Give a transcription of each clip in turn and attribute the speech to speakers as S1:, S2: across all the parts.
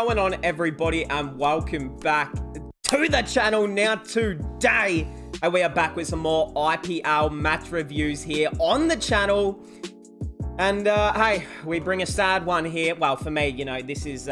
S1: going on, everybody, and welcome back to the channel. Now today we are back with some more IPL match reviews here on the channel. And hey, we bring a sad one here. Well, for me, you know, this is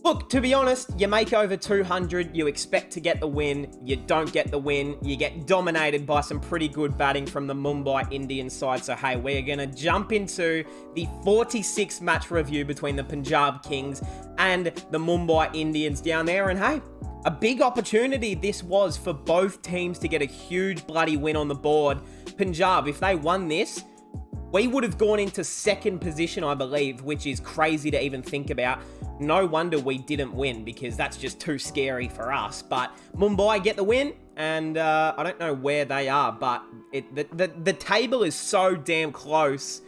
S1: look, to be honest, you make over 200, you expect to get the win, you don't get the win, you get dominated by some pretty good batting from the Mumbai Indians side. So hey, we're going to jump into the 46 match review between the Punjab Kings and the Mumbai Indians down there. And hey, a big opportunity this was for both teams to get a huge bloody win on the board. Punjab, if they won this, we would have gone into second position, I believe, which is crazy to even think about. No wonder we didn't win, because that's just too scary for us. But Mumbai get the win, and I don't know where they are, but the table is so damn close.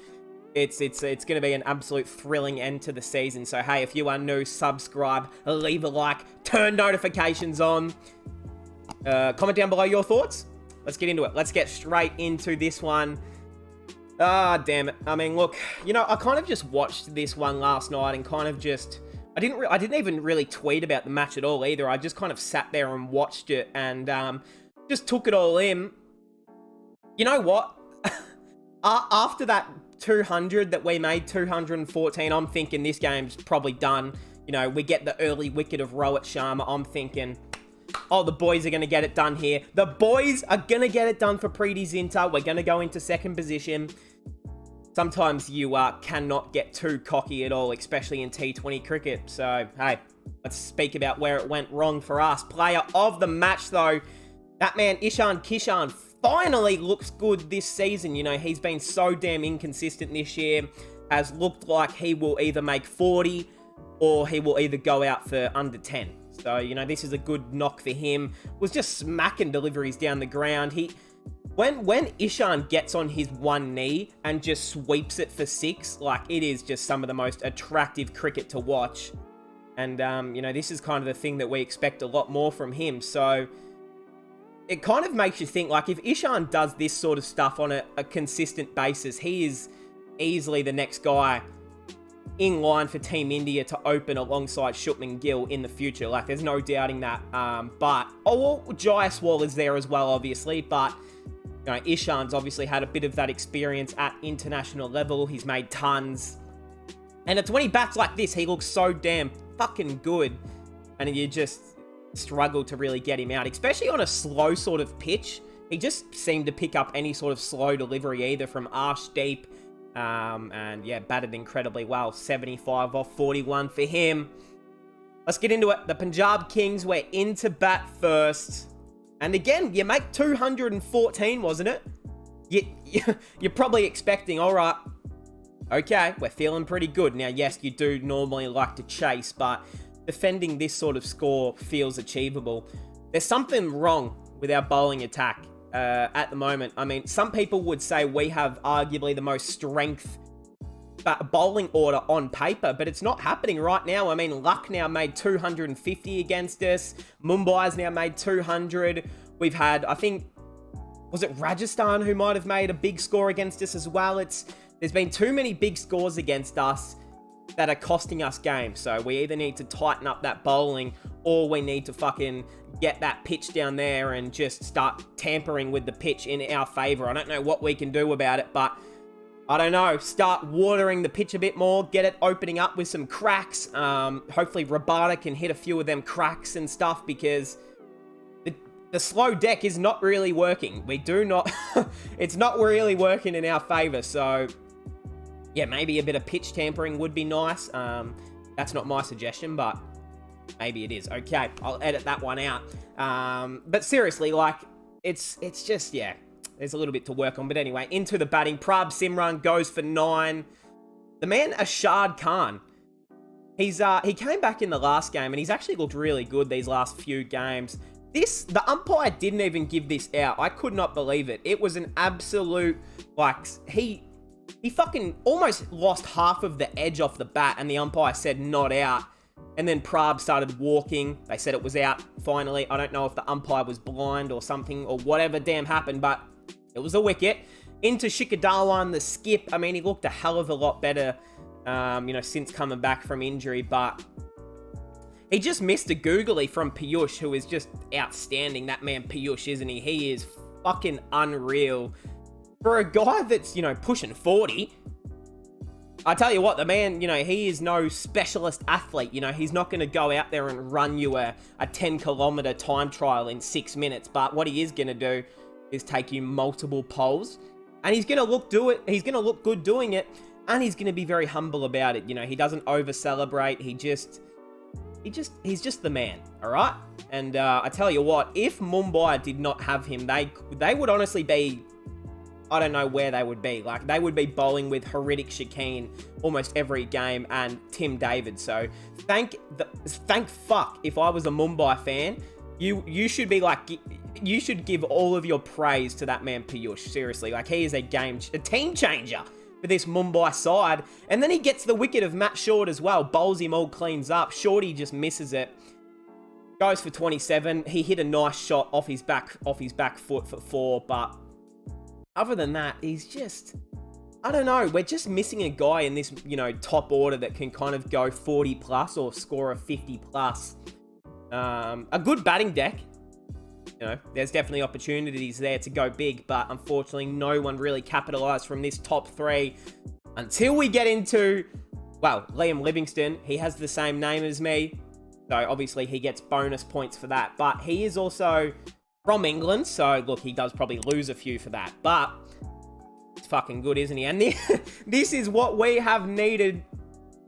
S1: It's going to be an absolute thrilling end to the season. So hey, if you are new, subscribe, leave a like, turn notifications on. Comment down below your thoughts. Let's get into it. Let's get straight into this one. Ah, damn it. I mean, look, you know, I kind of just watched this one last night and kind of just, I didn't even really tweet about the match at all either. I just kind of sat there and watched it and just took it all in. You know what? After that 200 that we made, 214, I'm thinking this game's probably done. You know, we get the early wicket of Rohit Sharma. I'm thinking, oh, the boys are going to get it done here. The boys are going to get it done for Preeti Zinta. We're going to go into second position. Sometimes you cannot get too cocky at all, especially in T20 cricket. So, hey, let's speak about where it went wrong for us. Player of the match, though, that man, Ishan Kishan, finally looks good this season. You know, he's been so damn inconsistent this year. Has looked like he will either make 40 or he will either go out for under 10. So, you know, this is a good knock for him. Was just smacking deliveries down the ground. When Ishan gets on his one knee and just sweeps it for 6, like, it is just some of the most attractive cricket to watch. And, you know, this is kind of the thing that we expect a lot more from him. So, it kind of makes you think, like, if Ishan does this sort of stuff on a consistent basis, he is easily the next guy in line for Team India to open alongside Shubman Gill in the future. Like, there's no doubting that. But, oh, well, Jaiswal is there as well, obviously. But, you know, Ishan's obviously had a bit of that experience at international level. He's made tons. And it's when he bats like this, he looks so damn fucking good. And you just struggle to really get him out, especially on a slow sort of pitch. He just seemed to pick up any sort of slow delivery, either from Arshdeep. And yeah, batted incredibly well. 75 off 41 for him. Let's get into it. The Punjab Kings were in to bat first. And again, you make 214, wasn't it? You're probably expecting, all right, okay, we're feeling pretty good. Now, yes, you do normally like to chase, but defending this sort of score feels achievable. There's something wrong with our bowling attack at the moment. I mean, some people would say we have arguably the most strength bowling order on paper, but it's not happening right now. I mean, Lucknow made 250 against us. Mumbai's now made 200. We've had, I think, was it Rajasthan who might have made a big score against us as well? There's been too many big scores against us that are costing us games. So we either need to tighten up that bowling, or we need to fucking get that pitch down there and just start tampering with the pitch in our favor. I don't know what we can do about it, but I don't know. Start watering the pitch a bit more, get it opening up with some cracks. Hopefully Rabada can hit a few of them cracks and stuff, because the slow deck is not really working. We do not, it's not really working in our favor. So yeah, maybe a bit of pitch tampering would be nice. That's not my suggestion, but maybe it is. Okay, I'll edit that one out. But seriously, like, it's just, yeah, there's a little bit to work on. But anyway, into the batting. Prab Simran goes for 9. The man, Ashad Khan, he came back in the last game, and he's actually looked really good these last few games. The umpire didn't even give this out. I could not believe it. It was an absolute, like, he fucking almost lost half of the edge off the bat, and the umpire said not out. And then Prab started walking. They said it was out finally. I don't know if the umpire was blind or something, or whatever damn happened, but it was a wicket. Into Shikhar Dhawan, the skip. I mean, he looked a hell of a lot better since coming back from injury, but he just missed a googly from Piyush, who is just outstanding. That man Piyush, isn't he? He is fucking unreal. For a guy that's, pushing 40, I tell you what, the man, he is no specialist athlete. He's not going to go out there and run you a 10-kilometer time trial in 6 minutes. But what he is going to do is take you multiple poles, and he's going to look good doing it, and he's going to be very humble about it. He doesn't over celebrate. He's just the man. All right. And I tell you what, if Mumbai did not have him, they would honestly be, I don't know where they would be. Like, they would be bowling with Haritik Shakeen almost every game and Tim David. So thank fuck if I was a Mumbai fan. You should be like, you should give all of your praise to that man Piyush. Seriously, like, he is a team changer for this Mumbai side. And then he gets the wicket of Matt Short as well. Bowls him all cleans up. Shorty just misses it. Goes for 27. He hit a nice shot off his back foot for 4, but other than that, he's just, I don't know. We're just missing a guy in this, top order that can kind of go 40 plus or score a 50 plus. A good batting deck. There's definitely opportunities there to go big, but unfortunately, no one really capitalized from this top 3 until we get into, Liam Livingstone. He has the same name as me, so obviously he gets bonus points for that, but he is also from England, so look, he does probably lose a few for that, but it's fucking good, isn't he? And this is what we have needed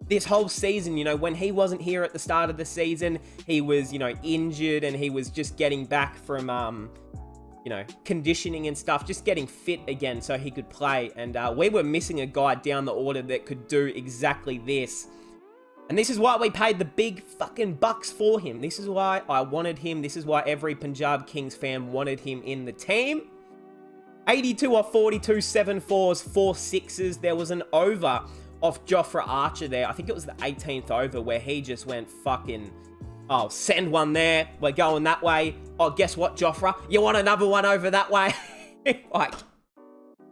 S1: this whole season. When he wasn't here at the start of the season, he was, injured, and he was just getting back from, conditioning and stuff, just getting fit again so he could play, and we were missing a guy down the order that could do exactly this. And this is why we paid the big fucking bucks for him. This is why I wanted him. This is why every Punjab Kings fan wanted him in the team. 82 off 42, 7 fours, 4 sixes. There was an over off Jofra Archer there. I think it was the 18th over where he just went fucking, send one there. We're going that way. Oh, guess what, Jofra? You want another one over that way?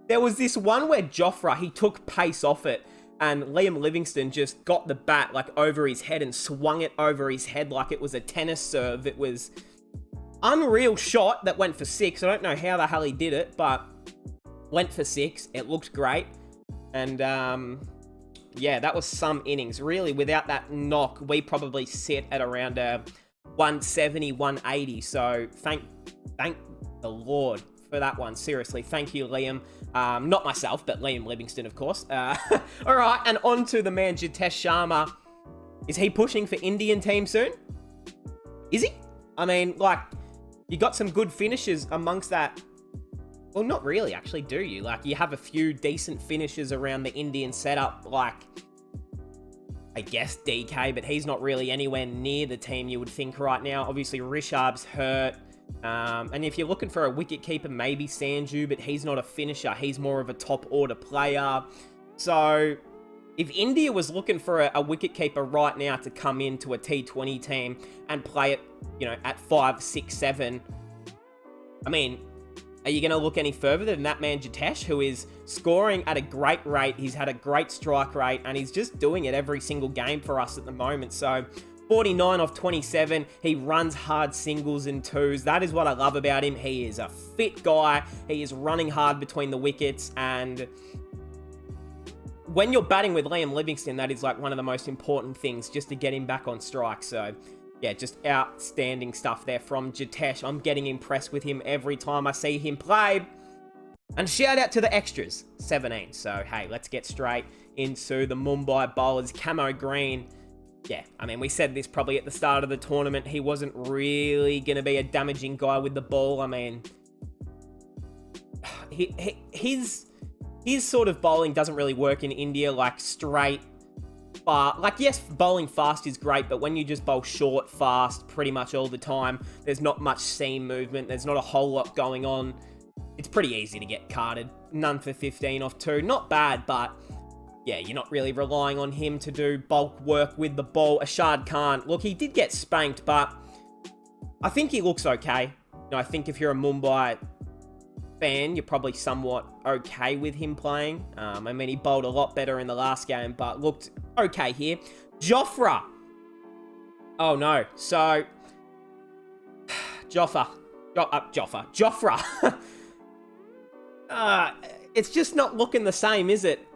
S1: There was this one where Jofra, he took pace off it, and Liam Livingstone just got the bat over his head and swung it over his head like it was a tennis serve. It was unreal shot that went for 6. I don't know how the hell he did it, but went for 6. It looked great. And that was some innings. Really, without that knock, we probably sit at around 170, 180. So thank the Lord for that one. Seriously, thank you, Liam. Not myself, but Liam Livingstone, of course. All right, and on to the man, Jitesh Sharma. Is he pushing for Indian team soon? Is he? I mean, you got some good finishes amongst that. Well, not really, actually, do you? You have a few decent finishes around the Indian setup, I guess DK, but he's not really anywhere near the team you would think right now. Obviously, Rishabh's hurt. And if you're looking for a wicketkeeper, maybe Sanju, but he's not a finisher. He's more of a top order player. So if India was looking for a wicketkeeper right now to come into a T20 team and play it, at 5, 6, 7, I mean, are you going to look any further than that man Jitesh, who is scoring at a great rate? He's had a great strike rate, and he's just doing it every single game for us at the moment. So 49 off 27. He runs hard singles and twos. That is what I love about him. He is a fit guy. He is running hard between the wickets. And when you're batting with Liam Livingstone, that is one of the most important things, just to get him back on strike. So yeah, just outstanding stuff there from Jitesh. I'm getting impressed with him every time I see him play. And shout out to the extras, 17. So hey, let's get straight into the Mumbai bowlers. Camo Green. Yeah, I mean, we said this probably at the start of the tournament. He wasn't really going to be a damaging guy with the ball. I mean, his sort of bowling doesn't really work in India, straight, yes, bowling fast is great, but when you just bowl short, fast, pretty much all the time, there's not much seam movement. There's not a whole lot going on. It's pretty easy to get carded. None for 15 off 2. Not bad, but yeah, you're not really relying on him to do bulk work with the ball. Ashad Khan, look, he did get spanked, but I think he looks okay. I think if you're a Mumbai fan, you're probably somewhat okay with him playing. I mean, he bowled a lot better in the last game, but looked okay here. Jofra. Oh, no. So, Jofra. It's just not looking the same, is it?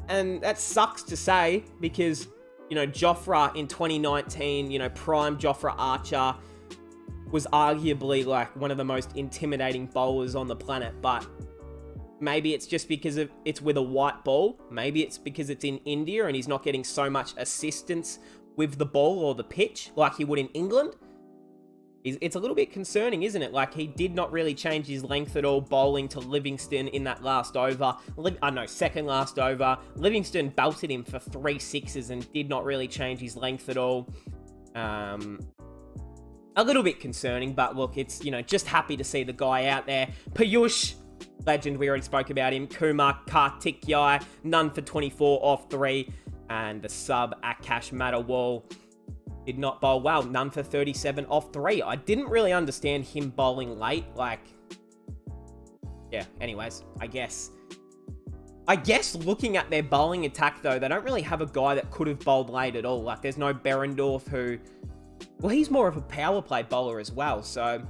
S1: And that sucks to say because, you know, Jofra in 2019, you know, prime Jofra Archer was arguably like one of the most intimidating bowlers on the planet, but maybe it's just because it's with a white ball. Maybe it's because it's in India and he's not getting so much assistance with the ball or the pitch like he would in England. It's a little bit concerning, isn't it? Like, he did not really change his length at all, bowling to Livingston in that last over. Second last over. Livingston belted him for 3 sixes and did not really change his length at all. A little bit concerning, but look, it's, you know, just happy to see the guy out there. Piyush, legend, we already spoke about him. Kumar Karthikeyan, none for 24 off 3. And the sub, Akash Madawal, did not bowl well. None for 37 off 3. I didn't really understand him bowling late. Like, yeah, anyways, I guess looking at their bowling attack, though, they don't really have a guy that could have bowled late at all. Like, there's no Berendorf who... Well, he's more of a power play bowler as well, so...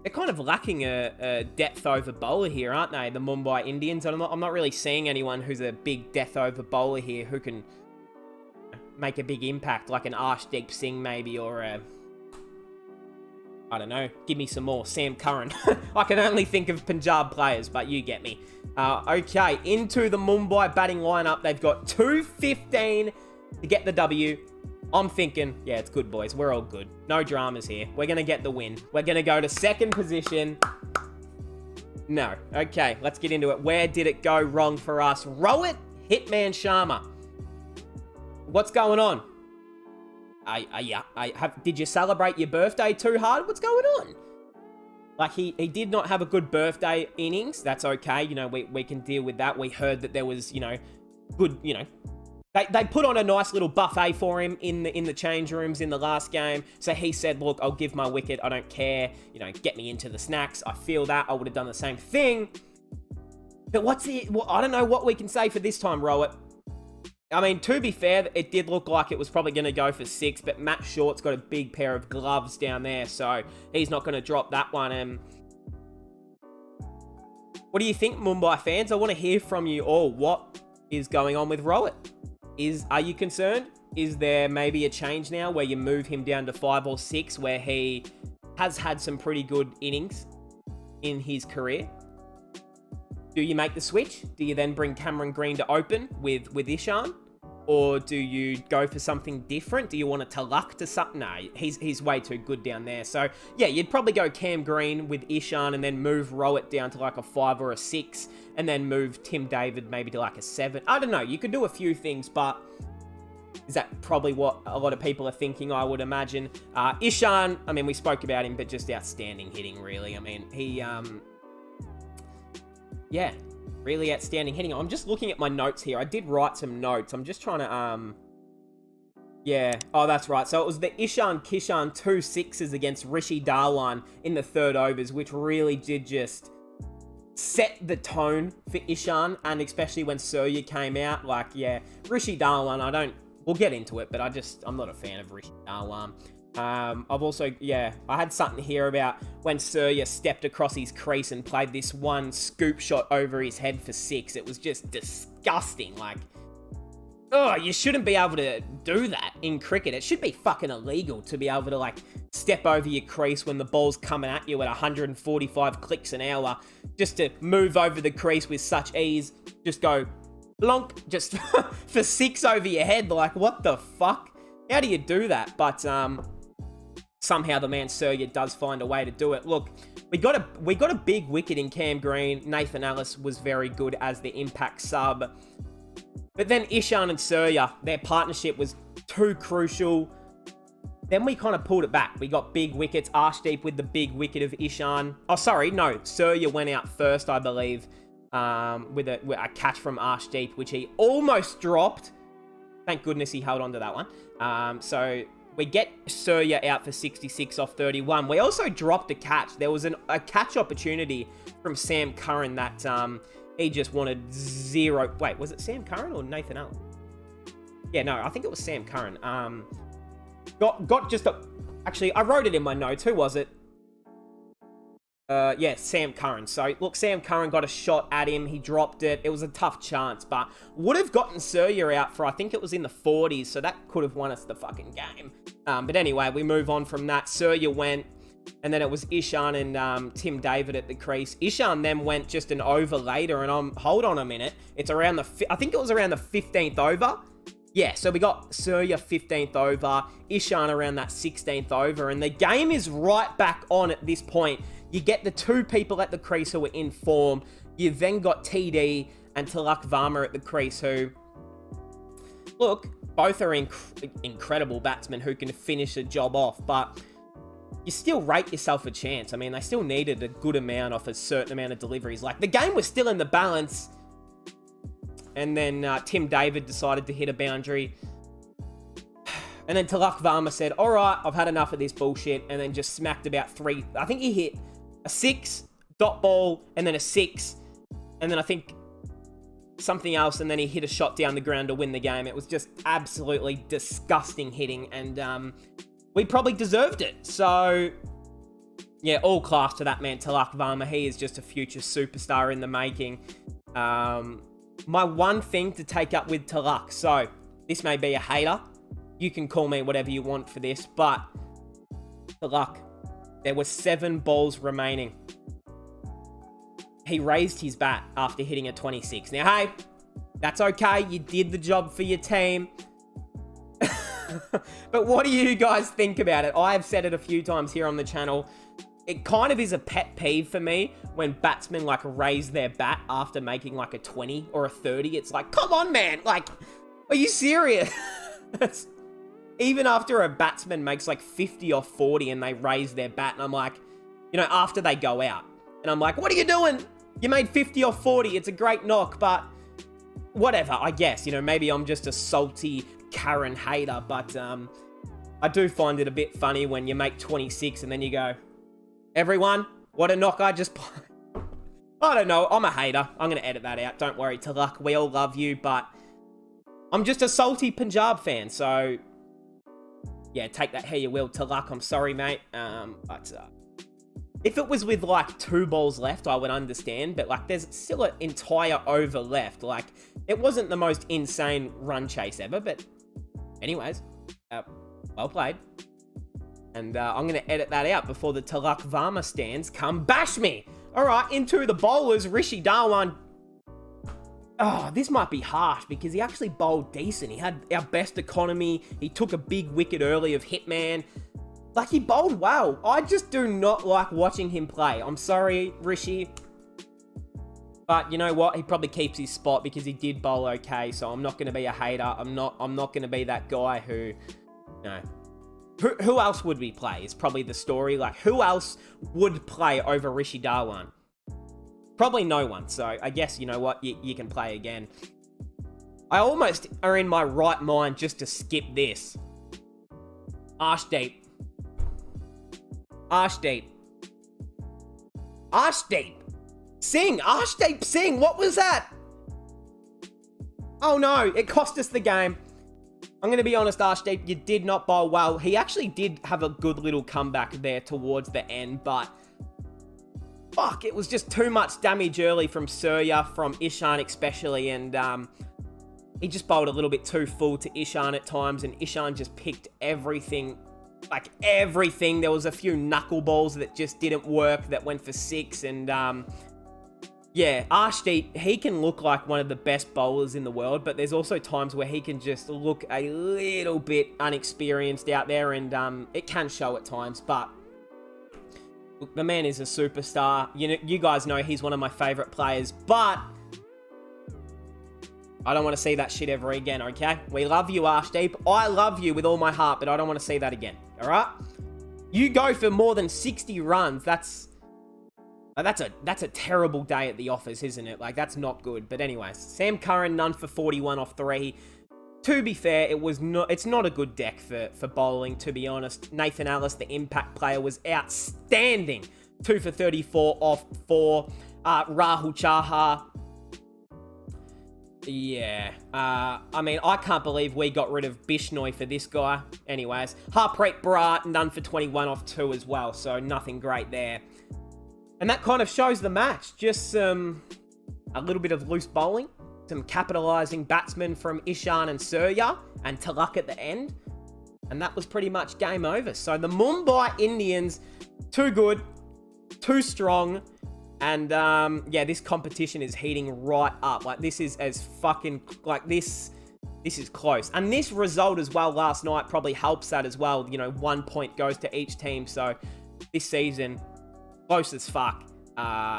S1: They're kind of lacking a depth over bowler here, aren't they? The Mumbai Indians. I'm not really seeing anyone who's a big depth over bowler here who can make a big impact, like an Arshdeep Singh maybe, or a... I don't know. Give me some more. Sam Curran. I can only think of Punjab players, but you get me. Okay, into the Mumbai batting lineup. They've got 215 to get the W. I'm thinking, yeah, it's good, boys. We're all good. No dramas here. We're going to get the win. We're going to go to second position. No. Okay, let's get into it. Where did it go wrong for us? Rohit Hitman Sharma. What's going on? Did you celebrate your birthday too hard? What's going on? Like, he did not have a good birthday innings. That's okay. You know, we can deal with that. We heard that there was, you know, good, you know, they put on a nice little buffet for him in the change rooms in the last game. So he said, look, I'll give my wicket. I don't care. You know, get me into the snacks. I feel that. I would have done the same thing. But I don't know what we can say for this time, Rohit. I mean, to be fair, it did look like it was probably going to go for 6, but Matt Short's got a big pair of gloves down there, so he's not going to drop that one. And what do you think, Mumbai fans? I want to hear from you all. What is going on with Rohit? Are you concerned? Is there maybe a change now where you move him down to 5 or 6, where he has had some pretty good innings in his career? Do you make the switch? Do you then bring Cameron Green to open with Ishan? Or do you go for something different? Do you want a Taluk to something? No, he's way too good down there. So, yeah, you'd probably go Cam Green with Ishan and then move Rohit down to like a 5 or a 6 and then move Tim David maybe to like a 7. I don't know. You could do a few things, but is that probably what a lot of people are thinking, I would imagine? Ishan, I mean, we spoke about him, but just outstanding hitting, really. I mean, he... Yeah, really outstanding hitting. I'm just looking at my notes here. I did write some notes. I'm just trying to, yeah. Oh, that's right. So it was the Ishan Kishan 2 6s against Rishi Dhawan in the 3rd overs, which really did just set the tone for Ishan, and especially when Surya came out. Like, yeah, Rishi Dhawan, we'll get into it, but I'm not a fan of Rishi Dhawan. I've also, yeah, I had something here about when Surya stepped across his crease and played this one scoop shot over his head for 6. It was just disgusting. Like, oh, you shouldn't be able to do that in cricket. It should be fucking illegal to be able to, like, step over your crease when the ball's coming at you at 145 clicks an hour, just to move over the crease with such ease, just go blonk, just for 6 over your head. Like, what the fuck? How do you do that? But, somehow the man Surya does find a way to do it. Look, we got a big wicket in Cam Green. Nathan Ellis was very good as the impact sub. But then Ishan and Surya, their partnership was too crucial. Then we kind of pulled it back. We got big wickets. Arshdeep with the big wicket of Ishan. Oh, sorry, no. Surya went out first, I believe, with a catch from Arshdeep, which he almost dropped. Thank goodness he held on to that one. So We get Surya out for 66 off 31. We also dropped a catch. There was a catch opportunity from Sam Curran that he just wanted 0. Wait, was it Sam Curran or Nathan Allen? Yeah, no, I think it was Sam Curran. Got just a... Actually, I wrote it in my notes. Who was it? Yeah, Sam Curran. So, look, Sam Curran got a shot at him. He dropped it. It was a tough chance, but would have gotten Surya out for, I think it was in the 40s, so that could have won us the fucking game. But anyway, we move on from that. Surya went, and then it was ISHAN and Tim David at the crease. ISHAN then went just an over later, and hold on a minute. It's around the... I think it was around the 15th over. Yeah, so we got Surya 15th over, ISHAN around that 16th over, and the game is right back on at this point. You get the 2 people at the crease who are in form. You've then got TD and Clarke at the crease who, look, both are incredible batsmen who can finish a job off, but you still rate yourself a chance. I mean, they still needed a good amount off a certain amount of deliveries. Like, the game was still in the balance, and then Tim David decided to hit a boundary. And then Clarke said, all right, I've had enough of this bullshit, and then just smacked about 3. I think he hit a 6, dot ball, and then a 6, and then I think something else, and then he hit a shot down the ground to win the game. It was just absolutely disgusting hitting, and we probably deserved it. So, yeah, all class to that man, Clarke. He is just a future superstar in the making. My one thing to take up with Clarke, so this may be a hater. You can call me whatever you want for this, but Clarke, there were 7 balls remaining. He raised his bat after hitting a 26. Now, hey, that's okay. You did the job for your team. But what do you guys think about it? I have said it a few times here on the channel. It kind of is a pet peeve for me when batsmen like raise their bat after making like a 20 or a 30. It's like, come on, man. Like, are you serious? Even after a batsman makes like 50 or 40 and they raise their bat, and I'm like, you know, after they go out, and I'm like, what are you doing? You made 50 or 40. It's a great knock, but whatever, I guess. You know, maybe I'm just a salty Karen hater, but I do find it a bit funny when you make 26 and then you go, everyone, what a knock I just played. I don't know. I'm a hater. I'm going to edit that out. Don't worry, Clarke. We all love you, but I'm just a salty Punjab fan, so... yeah, take that how you will, Clarke. I'm sorry, mate. But if it was with like 2 balls left, I would understand. But like, there's still an entire over left. Like, it wasn't the most insane run chase ever. But anyways, well played. And I'm going to edit that out before the Clarke stands come bash me. All right, into the bowlers. Rishi Dhawan. Oh, this might be harsh because he actually bowled decent. He had our best economy. He took a big wicket early of Hitman. Like, he bowled well. I just do not like watching him play. I'm sorry, Rishi. But you know what? He probably keeps his spot because he did bowl okay. So I'm not going to be a hater. I'm not going to be that guy who, you know... Who else would we play is probably the story. Like, who else would play over Rishi Dhawan? Probably no one, so I guess, you know what, you can play again. I almost are in my right mind just to skip this. Arshdeep. Arshdeep Singh, what was that? Oh no, it cost us the game. I'm going to be honest, Arshdeep, you did not bowl well. He actually did have a good little comeback there towards the end, but... fuck, it was just too much damage early from Surya, from ISHAN especially, and he just bowled a little bit too full to ISHAN at times, and ISHAN just picked everything, like everything. There was a few knuckleballs that just didn't work that went for 6, and yeah, Arshdeep, he can look like one of the best bowlers in the world, but there's also times where he can just look a little bit unexperienced out there, and it can show at times, but... look, the man is a superstar. You guys know he's one of my favourite players, but I don't want to see that shit ever again, okay? We love you, Arshdeep. I love you with all my heart, but I don't want to see that again, all right? You go for more than 60 runs. That's a terrible day at the office, isn't it? Like, that's not good. But anyways, Sam Curran, none for 41 off 3. To be fair, it's not a good deck for bowling, to be honest. Nathan Ellis, the impact player, was outstanding. 2 for 34 off 4. Rahul Chahar. Yeah. I mean, I can't believe we got rid of Bishnoi for this guy. Anyways, Harpreet Bharat, none for 21 off 2 as well, so nothing great there. And that kind of shows the match. Just a little bit of loose bowling. Some capitalising batsmen from ISHAN and SURYA and Clarke at the end. And that was pretty much game over. So the Mumbai Indians, too good, too strong. And yeah, this competition is heating right up. Like, this is as fucking, like, this is close. And this result as well last night probably helps that as well. You know, 1 point goes to each team. So this season, close as fuck.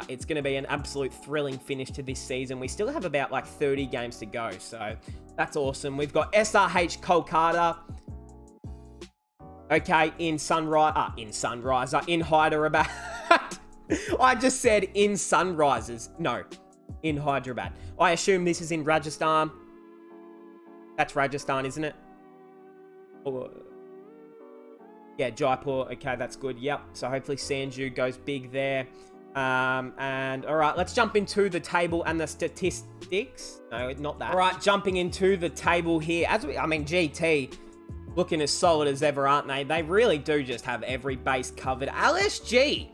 S1: It's going to be an absolute thrilling finish to this season. We still have about like 30 games to go, so that's awesome. We've got SRH Kolkata. Okay, in Hyderabad. I just said in Sunrisers. No, in Hyderabad. I assume this is in Rajasthan. That's Rajasthan, isn't it? Or... yeah, Jaipur. Okay, that's good. Yep. So hopefully Sanju goes big there. And all right, let's jump into the table and the statistics. No, not that. All right, jumping into the table here. I mean, GT looking as solid as ever, aren't they? They really do just have every base covered. LSG.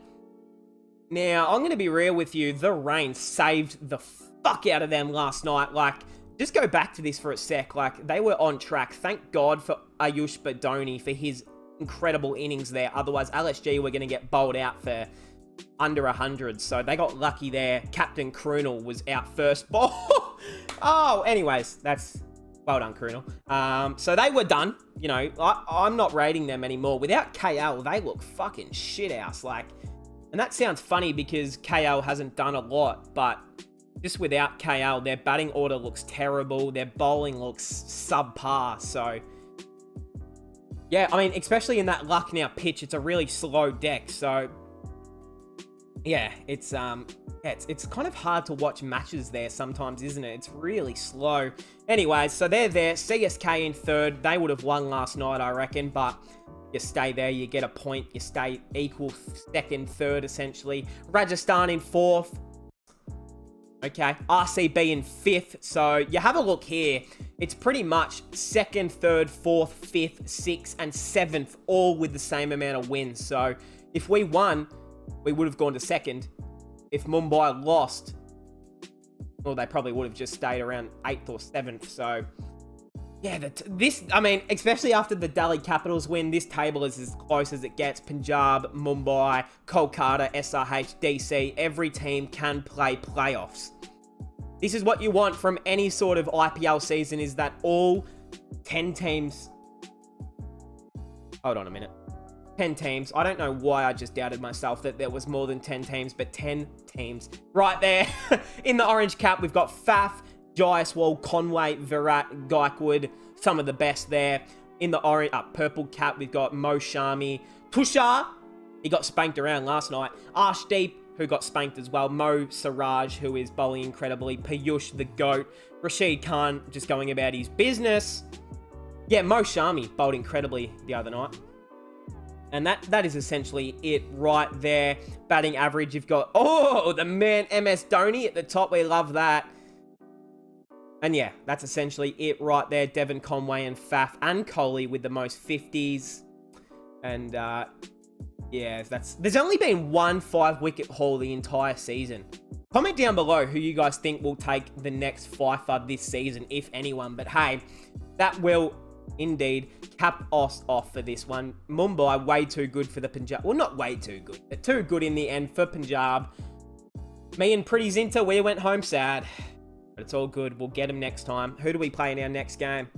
S1: Now, I'm going to be real with you. The rain saved the fuck out of them last night. Like, just go back to this for a sec. Like, they were on track. Thank God for Ayush Badoni for his incredible innings there. Otherwise, LSG were going to get bowled out for under 100, so they got lucky there. Captain Krunal was out first ball. Oh, anyways, that's well done, Krunal. So they were done. You know, I'm not rating them anymore. Without KL, they look fucking shithouse. Like, and that sounds funny because KL hasn't done a lot, but just without KL, their batting order looks terrible. Their bowling looks subpar. So yeah, I mean, especially in that Lucknow pitch, it's a really slow deck. So yeah, it's kind of hard to watch matches there sometimes, isn't it? It's really slow. Anyways, so they're there. CSK in third. They would have won last night, I reckon, but you stay there, you get a point, you stay equal second, third, essentially. Rajasthan in fourth. Okay, RCB in fifth. So you have a look here. It's pretty much second, third, fourth, fifth, sixth, and seventh, all with the same amount of wins. So if we won, we would have gone to second. If Mumbai lost, well, they probably would have just stayed around 8th or 7th. So, yeah, I mean, especially after the Delhi Capitals win, this table is as close as it gets. Punjab, Mumbai, Kolkata, SRH, DC, every team can play playoffs. This is what you want from any sort of IPL season, is that all 10 teams... Hold on a minute. 10 teams. I don't know why I just doubted myself that there was more than 10 teams, but 10 teams. Right there. In the orange cap, we've got Faf, Jaiswal, Conway, Virat, Gaikwad. Some of the best there. In the orange, purple cap, we've got Mo Shami. Tushar, he got spanked around last night. Arshdeep, who got spanked as well. Mo Siraj, who is bowling incredibly. Piyush, the GOAT. Rashid Khan, just going about his business. Yeah, Mo Shami bowled incredibly the other night. And that is essentially it right there. Batting average, you've got, oh, the man MS Dhoni at the top. We love that. And yeah, that's essentially it right there. Devon Conway and Faf and Kohli with the most 50s. And yeah, there's only been one 5-wicket haul the entire season. Comment down below who you guys think will take the next fifer this season, if anyone. But hey, that will indeed cap us off for this one. Mumbai, way too good for the Punjab. Well, not way too good, but too good in the end for Punjab. Me and Pretty Zinta, we went home sad. But it's all good. We'll get him next time. Who do we play in our next game?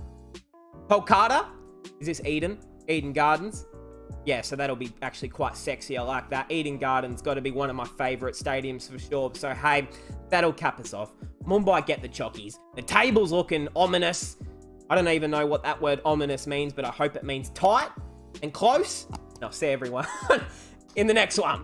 S1: Kolkata? Is this Eden? Eden Gardens? Yeah, so that'll be actually quite sexy. I like that. Eden Gardens got to be one of my favourite stadiums for sure. So, hey, that'll cap us off. Mumbai get the chockies. The table's looking ominous. I don't even know what that word ominous means, but I hope it means tight and close. And I'll see everyone in the next one.